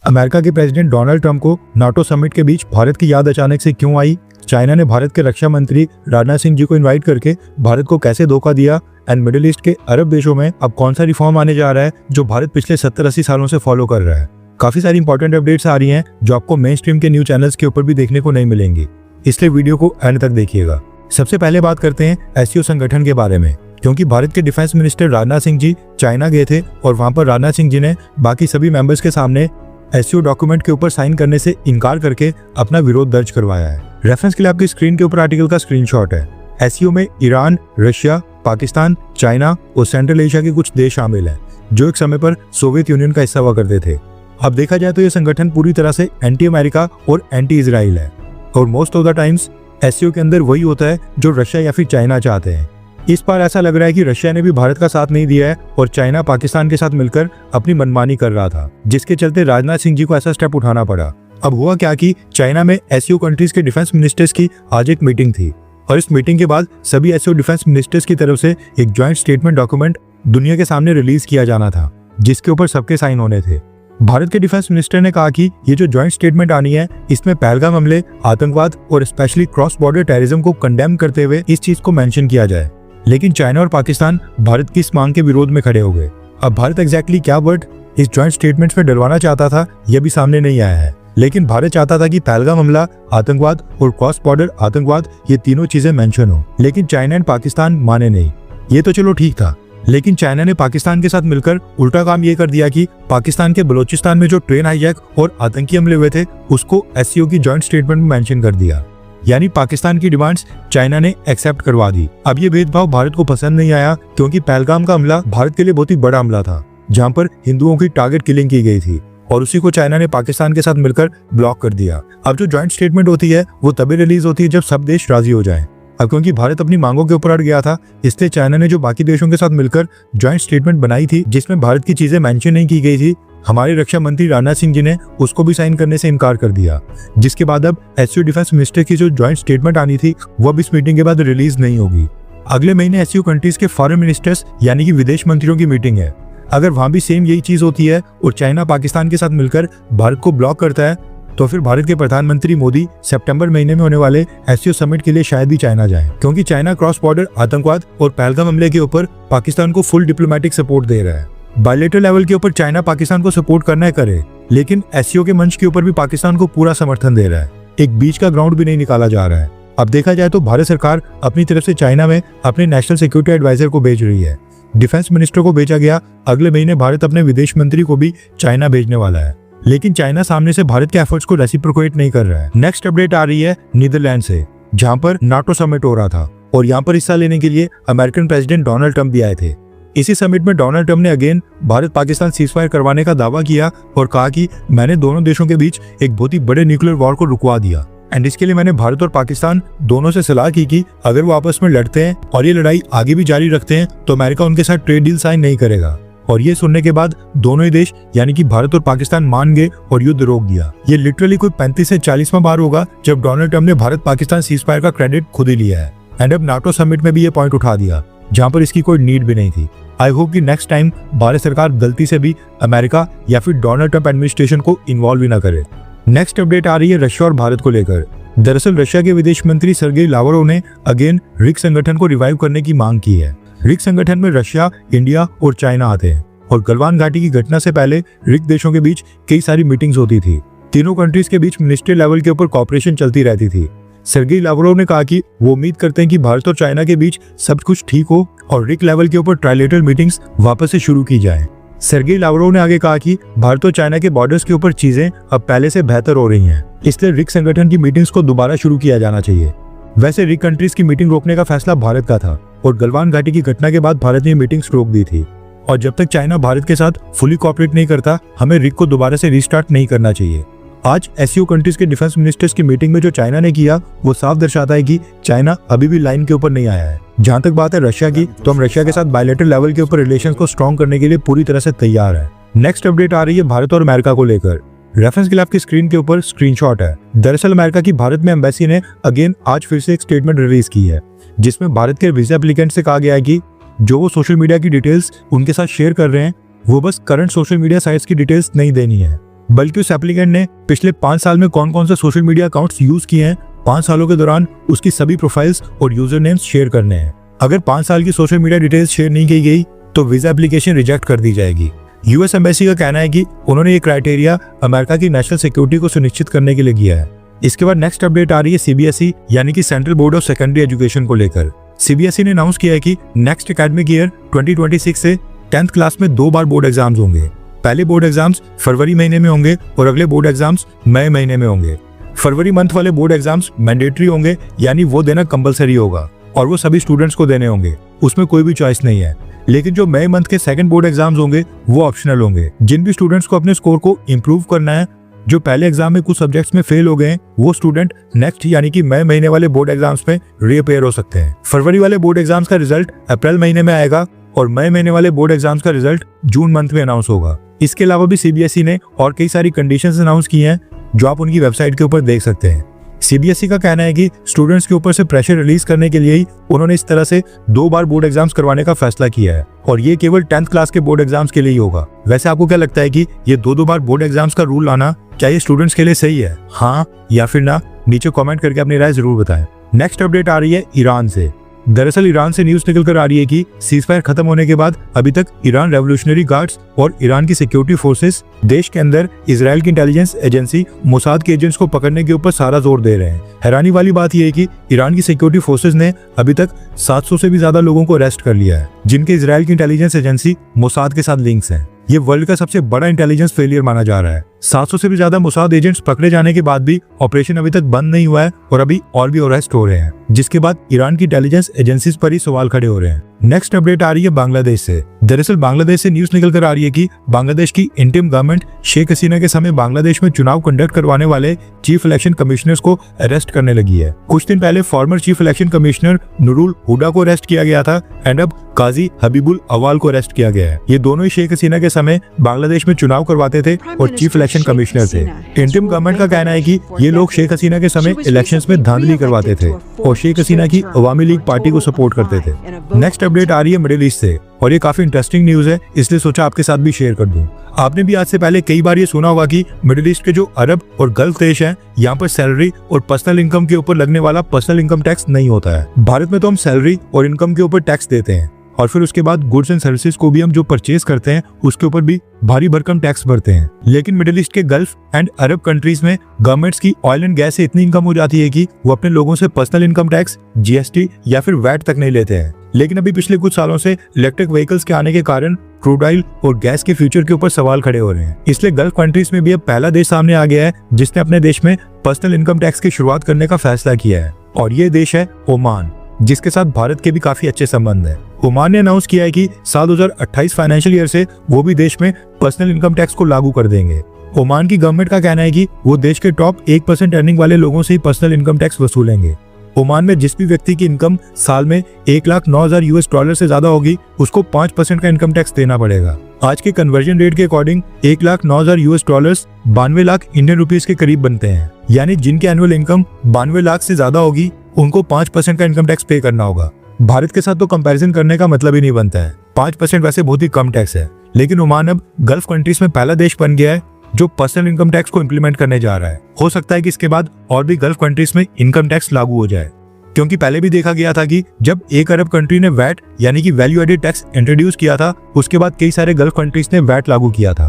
America के president Donald Trump को NATO summit के बीच भारत की याद अचानक से क्यों आई, चाइना ने भारत के रक्षा मंत्री राजनाथ सिंह जी को इनवाइट करके भारत को कैसे धोखा दिया, एंड मिडिल ईस्ट के अरब देशों में अब कौन सा रिफॉर्म आने जा रहा है जो भारत पिछले 70-80 सालों से फॉलो कर रहा है। काफी सारी इंपॉर्टेंट अपडेट्स आ रही हैं जो आपको मेन स्ट्रीम के न्यूज चैनल्स के ऊपर भी देखने को नहीं मिलेंगी, इसलिए वीडियो को एंड तक देखिएगा। सबसे पहले बात करते हैं एससीओ संगठन के बारे में, क्योंकि भारत के defence minister Rajnath Singh ji China गए थे और वहां पर राजनाथ सिंह जी ने बाकी सभी मेंबर्स के सामने एससीओ डॉक्यूमेंट के ऊपर साइन करने से इनकार करके अपना विरोध दर्ज करवाया है। रेफरेंस के लिए आपकी स्क्रीन के ऊपर आर्टिकल का स्क्रीनशॉट है। एससीओ में ईरान, रशिया, पाकिस्तान, चाइना और सेंट्रल एशिया के कुछ देश शामिल हैं जो एक समय पर सोवियत यूनियन का हिस्सा हुआ करते थे। अब देखा जाए तो यह संगठन पूरी तरह से एंटी अमेरिका और एंटी इजराइल है और most of the times SCO के अंदर वही होता है जो रशिया या फिर चाइना चाहते हैं। इस बार ऐसा लग रहा है कि रशिया ने भी भारत का साथ नहीं दिया है और चाइना पाकिस्तान के साथ मिलकर अपनी मनमानी कर रहा था, जिसके चलते राजनाथ सिंह जी को ऐसा स्टेप उठाना पड़ा। अब हुआ क्या कि चाइना में एससीओ कंट्रीज के डिफेंस मिनिस्टर्स की आज एक मीटिंग थी और इस मीटिंग के बाद सभी एससीओ डिफेंस मिनिस्टर्स की तरफ से एक ज्वाइंट स्टेटमेंट डॉक्यूमेंट दुनिया के सामने रिलीज किया जाना था, जिसके ऊपर सबके साइन होने थे। भारत के डिफेंस मिनिस्टर ने कहा कि ये जो ज्वाइंट स्टेटमेंट आनी है इसमें पहलगाम हमले, आतंकवाद और स्पेशली क्रॉस बॉर्डर टेररिज्म को कंडेम करते हुए इस चीज को मेंशन किया जाए। लेकिन चाइना और पाकिस्तान भारत की इस मांग के विरोध में खड़े हो गए। अब भारत एग्जैक्टली क्या वर्ड इस ज्वाइंट स्टेटमेंट्स में डलवाना चाहता था यह भी सामने नहीं आया है, लेकिन भारत चाहता था कि पहलगाम हमला, आतंकवाद और क्रॉस बॉर्डर आतंकवाद ये तीनों चीजें मेंशन हो, लेकिन चाइना एंड पाकिस्तान माने नहीं। ये तो चलो ठीक था, लेकिन चाइना ने पाकिस्तान के साथ मिलकर उल्टा काम ये कर दिया कि पाकिस्तान के बलूचिस्तान में जो ट्रेन हाईजैक और आतंकी हमले हुए थे उसको एससीओ की जॉइंट स्टेटमेंट में मेंशन कर दिया, यानी पाकिस्तान की डिमांड्स चाइना ने एक्सेप्ट करवा दी। अब ये भेदभाव भारत को पसंद नहीं आया, क्योंकि पहलगाम का हमला भारत के लिए बहुत ही बड़ा हमला था जहां पर हिंदुओं की टारगेट किलिंग की गई थी और उसी को चाइना ने पाकिस्तान के साथ मिलकर ब्लॉक कर दिया। अब जो ज्वाइंट स्टेटमेंट होती है वो तभी रिलीज होती है जब सब देश राजी हो जाएं। अब क्योंकि भारत अपनी मांगों के ऊपर अड़ गया था, इसलिए चाइना ने जो बाकी देशों के साथ मिलकर ज्वाइंट स्टेटमेंट बनाई थी जिसमें भारत की चीजें मेंशन नहीं की गई थी, हमारे रक्षा मंत्री राजनाथ सिंह जी ने उसको भी साइन करने से इनकार कर दिया, जिसके बाद अब एससीओ डिफेंस मिनिस्टर की जो ज्वाइंट स्टेटमेंट आनी थी वो अब इस मीटिंग के बाद रिलीज नहीं होगी। अगले महीने एससीओ कंट्रीज के फॉरेन मिनिस्टर्स यानी कि विदेश मंत्रियों की मीटिंग है। अगर वहां भी सेम यही चीज होती है और चाइना पाकिस्तान के साथ मिलकर भारत को ब्लॉक करता है, तो फिर भारत के प्रधानमंत्री मोदी सितंबर महीने में होने वाले एससीओ समिट के लिए शायद ही चाइना जाएं, क्योंकि चाइना क्रॉस बॉर्डर आतंकवाद और पहलगाम हमले के ऊपर पाकिस्तान को फुल डिप्लोमेटिक सपोर्ट दे रहा है। बायलेटरल लेवल के ऊपर चाइना पाकिस्तान को सपोर्ट करना है करे, लेकिन एससीओ के मंच के ऊपर भी पाकिस्तान को पूरा समर्थन दे रहा है। एक बीच का ग्राउंड भी नहीं निकाला जा रहा है। अब देखा जाए तो भारत सरकार अपनी तरफ से चाइना में अपने नेशनल सिक्योरिटी एडवाइजर को भेज रही है, डिफेंस मिनिस्टर को भेजा गया। अगले महीने भारत अपने विदेश मंत्री को भी चाइना भेजने वाला है, लेकिन चाइना सामने से भारत के एफर्ट्स को रेसिप्रोकेट नहीं कर रहा है। नेक्स्ट अपडेट आ रही है नीदरलैंड से, जहां पर नाटो समिट हो रहा था और यहां पर हिस्सा लेने के लिए अमेरिकन प्रेसिडेंट डोनाल्ड ट्रंप भी आए थे। इसी समिट में डोनाल्ड ट्रंप ने अगेन भारत पाकिस्तान सीजफायर करवाने का दावा किया और कहा कि मैंने दोनों देशों के बीच एक बहुत ही बड़े न्यूक्लियर वॉर को रुकवा दिया, एंड इसके लिए मैंने भारत और पाकिस्तान दोनों से सलाह की कि अगर वो आपस में लड़ते हैं और ये लड़ाई आगे भी जारी रखते हैं तो अमेरिका उनके साथ ट्रेड डील साइन नहीं करेगा। और ये सुनने के बाद दोनों ही देश यानी कि भारत और पाकिस्तान मान गए और युद्ध रोक दिया। ये लिटरली कोई 35 से 40वां बार होगा जब डोनाल्ड ट्रंप ने भारत पाकिस्तान सीजफायर का क्रेडिट खुद ही लिया है, एंड अब नाटो समिट में भी ये पॉइंट उठा दिया जहां पर इसकी कोई नीड भी नहीं थी। आई होप कि नेक्स्ट टाइम भारत सरकार गलती से भी अमेरिका या फिर डोनाल्ड ट्रंप एडमिनिस्ट्रेशन को इन्वॉल्व ही ना करे। नेक्स्ट अपडेट आ रही है रशिया और भारत को लेकर। दरअसल रशिया के विदेश मंत्री सर्गेई लावरोव ने अगेन रिक संगठन को रिवाइव करने की मांग की है। रिक संगठन में रशिया, इंडिया और चाइना आते हैं और गलवान घाटी की घटना से पहले रिक देशों के बीच कई सारी मीटिंग्स होती थी। तीनों कंट्रीज के बीच मिनिस्ट्री लेवल के ऊपर कॉपरेशन चलती रहती थी। सर्गेई लावरोव ने कहा कि वो उम्मीद करते हैं कि भारत और चाइना के बीच सब कुछ ठीक हो और रिक लेवल के ऊपर ट्राइलेटरल मीटिंग्स वापस से शुरू की जाएं। सर्गेई लावरोव ने आगे कहा कि भारत और चाइना के बॉर्डर्स के ऊपर चीजें अब पहले से बेहतर हो रही हैं, इसलिए रिक संगठन की मीटिंग्स को दोबारा शुरू किया जाना चाहिए। वैसे रिक कंट्रीज की मीटिंग रोकने का फैसला भारत का था और गलवान घाटी की घटना के बाद भारत ने मीटिंग्स रोक दी थी, और जब तक चाइना भारत के साथ फुली कोऑपरेट नहीं करता हमें रिक को दोबारा से रीस्टार्ट नहीं करना चाहिए। आज एससीओ कंट्रीज के डिफेंस मिनिस्टर्स की मीटिंग में जो चाइना ने किया वो साफ दर्शाता है कि चाइना अभी भी लाइन के ऊपर नहीं आया है। जहां तक बात है रशिया की, तो हम रशिया के साथ बायलेटरल लेवल के ऊपर रिलेशंस को स्ट्रॉन्ग करने के लिए पूरी तरह से तैयार है। नेक्स्ट अपडेट आ रही है भारत और अमेरिका को लेकर। रेफरेंस के लिए आपकी स्क्रीन के ऊपर स्क्रीनशॉट है। दरअसल अमेरिका की भारत में एम्बेसी ने अगेन आज फिर से एक स्टेटमेंट रिलीज की है, जिसमें भारत के वीजा एप्लीकेंट से कहा गया है कि जो वो सोशल मीडिया की डिटेल्स उनके साथ शेयर कर रहे हैं वो बस करंट सोशल मीडिया साइट्स की डिटेल्स नहीं देनी है। बल्कि उस एप्लीकेंट ने पिछले 5 साल में कौन कौन से सोशल मीडिया अकाउंट्स यूज किए हैं, 5 सालों के दौरान उसकी सभी प्रोफाइल्स और यूजर नेम्स शेयर करने हैं। अगर 5 साल की सोशल मीडिया डिटेल्स शेयर नहीं की गई तो वीजा एप्लीकेशन रिजेक्ट कर दी जाएगी। यूएस एम्बेसी का कहना है कि उन्होंने ये क्राइटेरिया अमेरिका की नेशनल सिक्योरिटी को सुनिश्चित करने के लिए किया है। इसके बाद नेक्स्ट अपडेट आ रही है सीबीएसई यानी कि central board of secondary education को लेकर। सीबीएसई ने अनाउंस किया है कि नेक्स्ट एकेडमिक ईयर 2026 से 10th क्लास में 2 बार बोर्ड एग्जाम्स होंगे। पहले बोर्ड एग्जाम्स फरवरी महीने में होंगे और अगले बोर्ड एग्जाम्स मई महीने में होंगे। फरवरी मंथ वाले बोर्ड एग्जाम्स मैंडेटरी होंगे यानी वो देना कंपलसरी होगा और वो सभी स्टूडेंट्स को देने होंगे, उसमें कोई भी चॉइस नहीं है। लेकिन जो मई मंथ के सेकंड बोर्ड एग्जाम्स होंगे वो ऑप्शनल होंगे। जिन भी स्टूडेंट्स को अपने स्कोर को इम्प्रूव करना है, जो पहले एग्जाम में कुछ सब्जेक्ट्स में फेल हो गए हैं, वो स्टूडेंट नेक्स्ट यानी कि मई महीने वाले बोर्ड एग्जाम्स में रीअपेयर हो सकते हैं। फरवरी वाले बोर्ड एग्जाम्स का रिजल्ट अप्रैल महीने में आएगा और मई महीने वाले बोर्ड एग्जाम्स का रिजल्ट जून मंथ में अनाउंस होगा। इसके अलावा भी सीबीएसई ने और कई सारी कंडीशंस अनाउंस की हैं जो आप उनकी वेबसाइट के ऊपर देख सकते हैं। सीबीएसई का कहना है कि स्टूडेंट्स के ऊपर से प्रेशर रिलीज करने के लिए ही उन्होंने इस तरह से 2 बार बोर्ड एग्जाम्स करवाने का फैसला किया है और ये केवल 10th क्लास के बोर्ड एग्जाम्स के लिए ही होगा। वैसे आपको क्या लगता है कि ये 2 बार बोर्ड एग्जाम्स का रूल लाना क्या ये स्टूडेंट्स के लिए सही है? हाँ या फिर ना? नीचे कमेंट करके अपनी राय जरूर बताएं। नेक्स्ट अपडेट आ रही है ईरान से। दरअसल ईरान से न्यूज निकल कर आ रही है कि सीजफायर खत्म होने के बाद अभी तक ईरान रेवोल्यूशनरी गार्ड्स और ईरान की सिक्योरिटी फोर्सेस देश के अंदर इजराइल की इंटेलिजेंस एजेंसी मोसाद के एजेंट्स को पकड़ने के ऊपर सारा जोर दे रहे हैं। हैरानी वाली बात यह है कि ईरान की सिक्योरिटी फोर्सेस ने अभी तक 700 से भी ज्यादा लोगों को अरेस्ट कर लिया है जिनके इजराइल की इंटेलिजेंस एजेंसी मोसाद के साथ लिंक्स हैं। ये वर्ल्ड का सबसे बड़ा इंटेलिजेंस फेलियर माना जा रहा है। 700 से भी ज्यादा मोसाद एजेंट्स पकड़े जाने के बाद भी ऑपरेशन अभी तक बंद नहीं हुआ है और अभी और भी अरेस्ट हो रहे हैं, जिसके बाद ईरान की इंटेलिजेंस एजेंसीज पर ही सवाल खड़े हो रहे हैं। नेक्स्ट अपडेट आ रही है बांग्लादेश से। दरअसल बांग्लादेश से न्यूज निकल कर आ रही है कि बांग्लादेश की इंटीम गवर्नमेंट शेख हसीना के समय बांग्लादेश में चुनाव कंडक्ट करवाने वाले चीफ इलेक्शन कमिश्नर्स को अरेस्ट करने लगी है। कुछ दिन पहले former chief election commissioner Nurul Huda को अरेस्ट किया गया था एंड अब काजी हबीबुल अवाल को अरेस्ट किया गया है। ये दोनों ही शेख हसीना के समय बांग्लादेश में चुनाव करवाते थे और चीफ इलेक्शन कमिश्नर थे। इंटीम गवर्नमेंट का कहना है कि ये लोग शेख हसीना के समय इलेक्शंस में धांधली करवाते थे और शेख हसीना की अवामी लीग पार्टी को सपोर्ट करते थे। नेक्स्ट अपडेट आ रही है मिडिल ईस्ट से और ये काफी इंटरेस्टिंग न्यूज है, इसलिए सोचा आपके साथ भी शेयर कर दूं। आपने भी आज से पहले कई बार ये सुना होगा कि मिडिल ईस्ट के जो अरब और गल्फ देश हैं, यहाँ पर सैलरी और पर्सनल इनकम के ऊपर लगने वाला पर्सनल इनकम टैक्स नहीं होता है। भारत में तो हम सैलरी और इनकम के ऊपर टैक्स देते हैं और फिर उसके बाद गुड्स एंड सर्विसेज को भी हम जो परचेज करते हैं उसके ऊपर भी भारी भरकम टैक्स भरते हैं। लेकिन मिडिल ईस्ट के गल्फ एंड अरब कंट्रीज में गवर्नमेंट्स की ऑयल एंड गैस से इतनी इनकम हो जाती है कि वो अपने लोगों से पर्सनल इनकम टैक्स, जीएसटी या फिर वैट तक नहीं लेते हैं। लेकिन अभी पिछले कुछ सालों से इलेक्ट्रिक व्हीकल्स के आने के कारण क्रूड ऑयल और गैस के फ्यूचर के ऊपर सवाल खड़े हो रहे हैं। इसलिए गल्फ कंट्रीज में भी अब पहला देश सामने आ गया है जिसने अपने देश में पर्सनल इनकम टैक्स की शुरुआत करने का फैसला किया है और ये देश है ओमान, जिसके साथ भारत के भी काफी अच्छे संबंध है। ओमान ने अनाउंस किया है कि साल 2028 फाइनेंशियल ईयर से वो भी देश में पर्सनल इनकम टैक्स को लागू कर देंगे। ओमान की गवर्नमेंट का कहना है कि वो देश के टॉप 1% अर्निंग वाले लोगों से ही पर्सनल इनकम टैक्स वसूलेंगे। ओमान में जिस भी व्यक्ति की इनकम साल में $1,09,000 से ज्यादा होगी उसको 5% का इनकम टैक्स देना पड़ेगा। आज के कन्वर्जन रेट के अकॉर्डिंग $1,09,000 92 लाख इंडियन रुपीस के करीब बनते हैं। यानी जिनकी एनुअल इनकम 92 लाख से ज्यादा होगी उनको 5% का इनकम टैक्स पे करना होगा। भारत के साथ तो कंपैरिजन करने का मतलब ही नहीं बनता है। 5% वैसे बहुत ही कम टैक्स है, लेकिन ओमान अब गल्फ कंट्रीज में पहला देश बन गया है जो पर्सनल इनकम टैक्स को इम्प्लीमेंट करने जा रहा है। हो सकता है कि इसके बाद और भी गल्फ कंट्रीज में इनकम टैक्स लागू हो जाए, क्योंकि पहले भी देखा गया था कि जब एक अरब कंट्री ने वैट यानी कि वैल्यू एडेड टैक्स इंट्रोड्यूस किया था उसके बाद कई सारे गल्फ कंट्रीज ने वैट लागू किया था।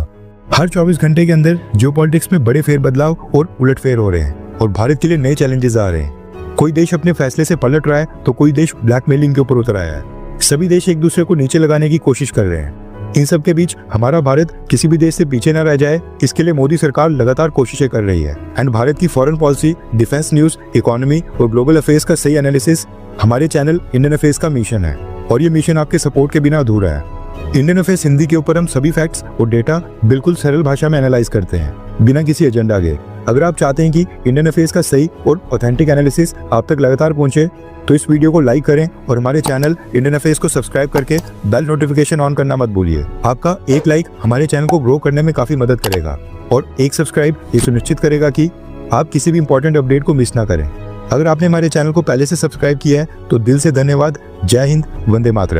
हर 24 घंटे के अंदर जियोपॉलिटिक्स में बड़े फेरबदलाव और उलटफेर हो रहे हैं और भारत के लिए नए चैलेंजेस आ रहे हैं। कोई देश अपने फैसले से पलट रहा है तो कोई देश ब्लैकमेलिंग के ऊपर उतर आया है। सभी देश एक दूसरे को नीचे लगाने की कोशिश कर रहे हैं। इन सब के बीच हमारा भारत किसी भी देश से पीछे न रह जाए, इसके लिए मोदी सरकार लगातार कोशिशें कर रही है। एंड भारत की foreign policy, defence news, economy और ग्लोबल अफेयर्स का सही एनालिसिस हमारे चैनल इंडियन अफेयर्स का मिशन है और ये मिशन आपके सपोर्ट के बिना अधूरा है। इंडियन अफेयर्स हिंदी के ऊपर हम सभी फैक्ट्स और डेटा बिल्कुल सरल भाषा में एनालाइज करते हैं बिना किसी एजेंडा के। अगर आप चाहते हैं कि इंडियन अफेयर्स का सही और ऑथेंटिक एनालिसिस आप तक लगातार पहुंचे तो इस वीडियो को लाइक करें और हमारे चैनल इंडियन अफेयर्स को सब्सक्राइब करके बेल नोटिफिकेशन ऑन करना मत भूलिए। आपका एक लाइक हमारे चैनल को ग्रो करने में काफी मदद करेगा और एक सब्सक्राइब ये सुनिश्चित करेगा कि आप किसी भी इंपॉर्टेंट अपडेट को मिस ना करें। अगर आपने हमारे चैनल को पहले से सब्सक्राइब किया है तो दिल से धन्यवाद। जय हिंद, वंदे मातरम।